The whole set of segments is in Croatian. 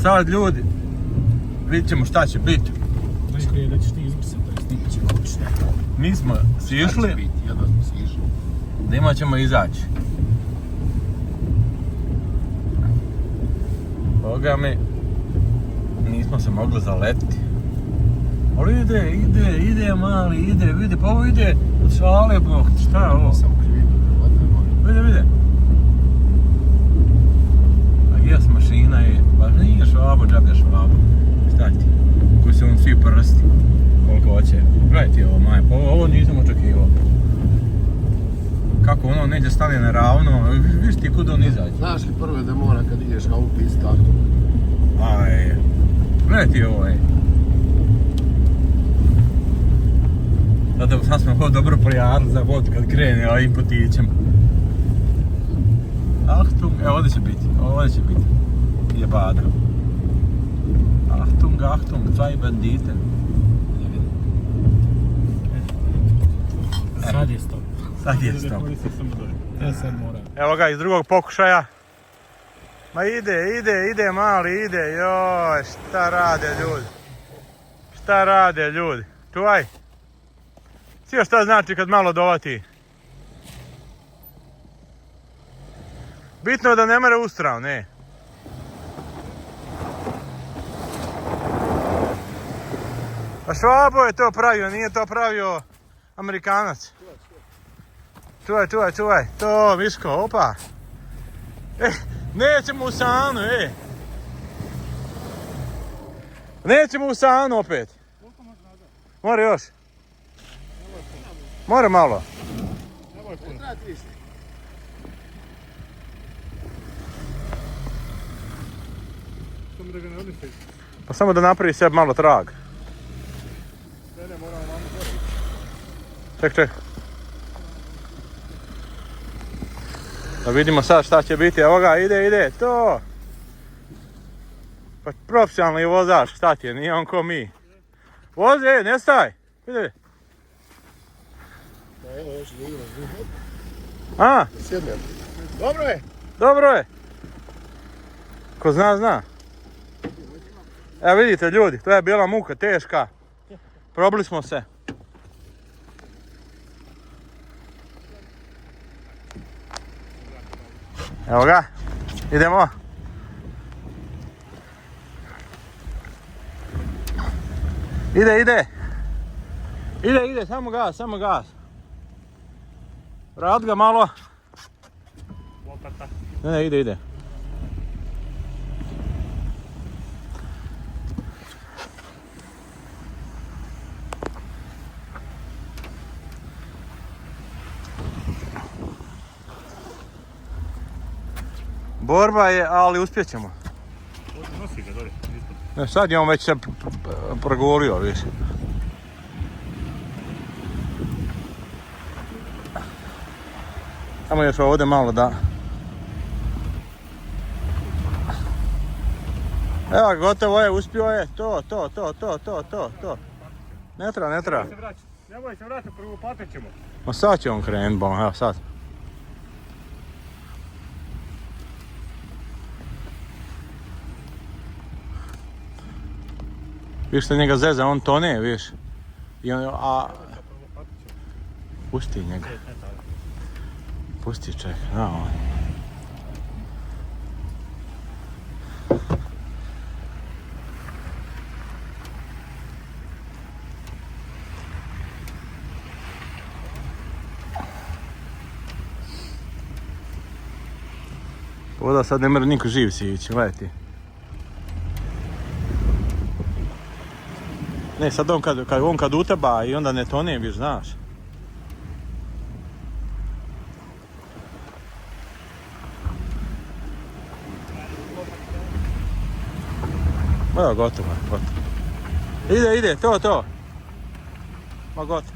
Sad ljudi, vidit ćemo šta će biti. Najprije da ćeš ti izbrisati, da snimit ćemo obično. Mi smo sišli, Jedva smo sišli. dima ćemo izaći. Boga mi, nismo se mogli zaletiti. Ali ide mali, vidi, pa ovo ide od šale, bro, šta je ovo? Samo krivinu, Vidi. A jes mašina je, pa nije švabo, džabe švabo. Šta ti? Koji se on svi prsti. Koliko hoće. Gledaj ti ovo, Maja, pa ovo nisam očekivao. Kako ono neđe stane na ravno, viš ti kud on izađe. Znaš li prve da mora kad ideš auto iz startu? Aj, gledaj ti ovo, Sad smo ovo dobro prijavili za vod kad krene ovim putićem. Achtung, ovdje će biti. Jebada. Achtung, zwei banditen. Sad je stop. Sad mora. Evo ga iz drugog pokušaja. Ma ide mali, joj, šta rade ljudi. Čuvaj. Sio šta znači kad malo dovati. Bitno je da ne mere ustrav, ne. Pa Švabo je to pravio, nije to pravio Amerikanac. Čuvaj, to Miško, opa. Nećemo u sanu, Nećemo u sanu opet. More još. More malo. Pa samo da napravi sebi malo trag. Ček. Da vidimo sad šta će biti. Evo ga, ide, to. Pa profesionalni vozač, šta ti je, nije on ko mi. Vozi, ne staj. Vidi. Evo još da igra. A? Sjednem. Dobro je. Ko zna. Evo vidite ljudi, to je bila muka, teška. Probili smo se. Evo ga, idemo. Ide, samo gas. Rad ga malo. Ne, ide. Borba je, ali uspjet ćemo. Nosi ga dolje. Ne, sad je on već se progulio, više. Samo još ovdje malo da... Evo, gotovo je, uspio je. To. Ne treba. Nemoj se vratiti, prvo patet ćemo. Ma sad će on krenut, evo sad. Viš što njega zeza, on tone, viš. I on, pusti njega. Pusti ček, on. Voda sad ne mora niko živ si ići, gledaj ti. Ne, sad on kad uteba i onda ne tone, viš, znaš. Evo, gotovo. Ide, to. Ma gotovo.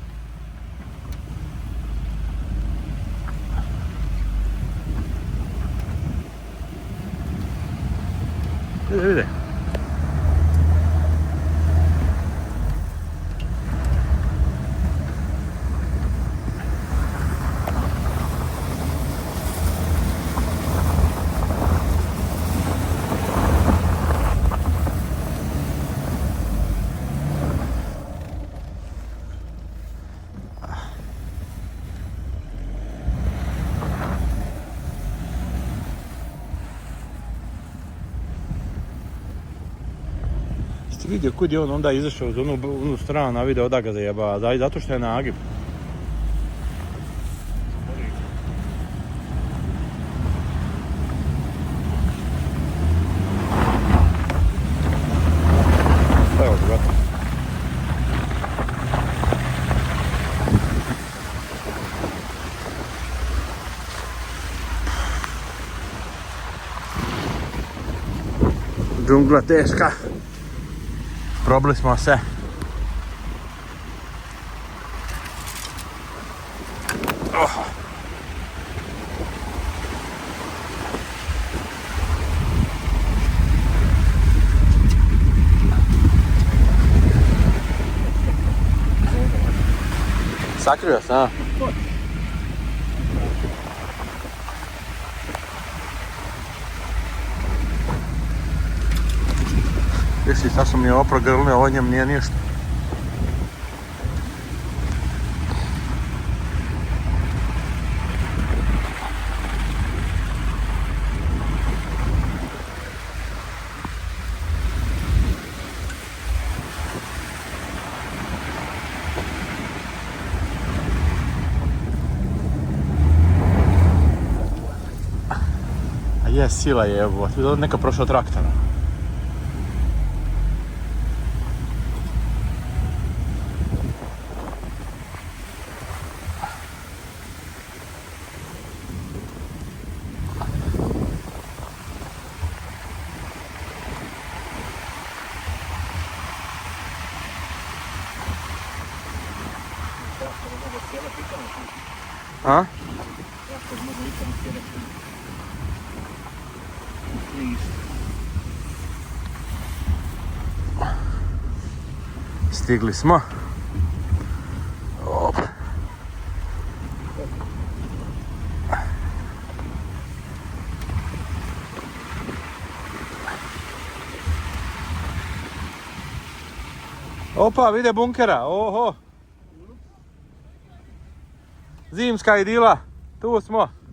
Ide. si vidio kud je on onda izašao uz onu stranu, a vidio da ga zajeba, zato što je nagib. Evo ga, gotovo. Džungla teška. Probili smo se. Sakrio se, a? Jesi, sad sam mi opro grlne, ovo njem nije ništa. A je, sila je, evo, neka prošla traktora. A? Stigli smo. Op. Opa, vide bunkera, oho. Zimska idila, tu smo.